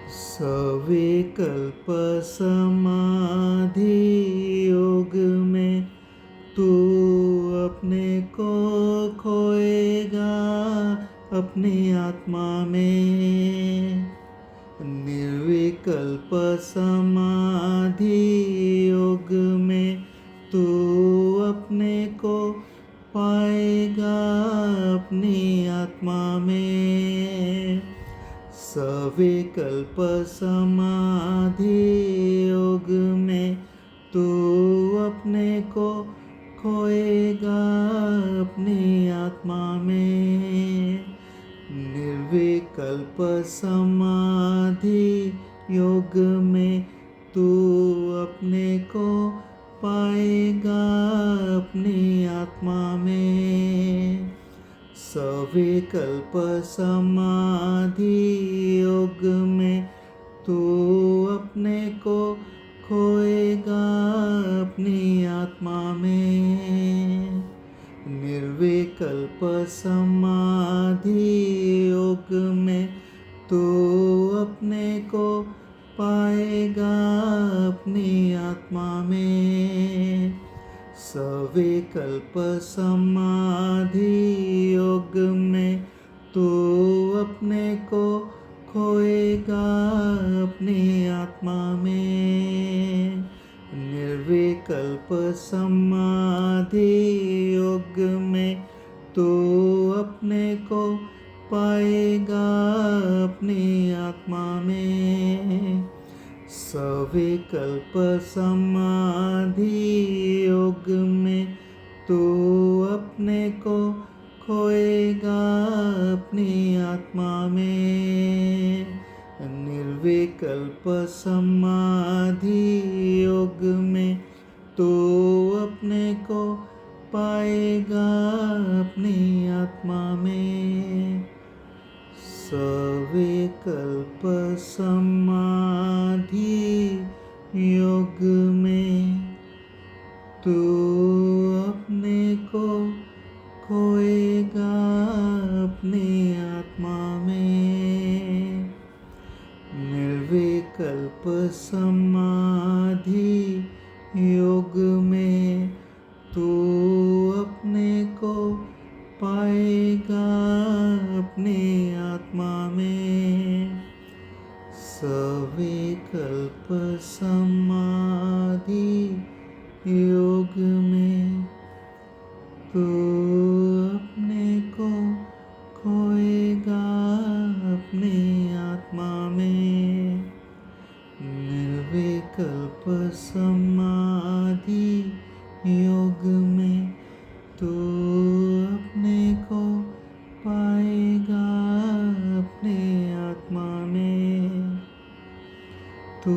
सविकल्प समाधि योग में तू अपने को खोएगा अपनी आत्मा में। निर्विकल्प समाधि योग में तू अपने को पाएगा अपनी आत्मा में। सविकल्प समाधि योग में तू अपने को खोएगा अपनी आत्मा में। निर्विकल्प समाधि योग में तू अपने को पाएगा अपनी आत्मा में। सविकल्प समाधि योग में तू अपने को खोएगा अपनी आत्मा में। निर्विकल्प समाधि योग में तू अपने को पाएगा अपनी आत्मा में। सविकल्प समाधि योग में तू अपने को खोएगा अपनी आत्मा में। निर्विकल्प समाधि योग में तू अपने को पाएगा अपनी आत्मा में। सविकल्प समाधि योग में तू अपने को खोएगा अपनी आत्मा में। निर्विकल्प समाधि योग में तू अपने को पाएगा अपनी आत्मा में। सविकल्प समाधि योग में तू अपने को खोएगा अपनी आत्मा में। निर्विकल्प समाधि योग में तू अपने को पाएगा अपनी आत्मा में। सविकल्प समाधि योग में तू अपने को खोएगा अपनी आत्मा में। निर्विकल्प समाधि योग में तू अपने को पाएगा अपनी आत्मा में। तू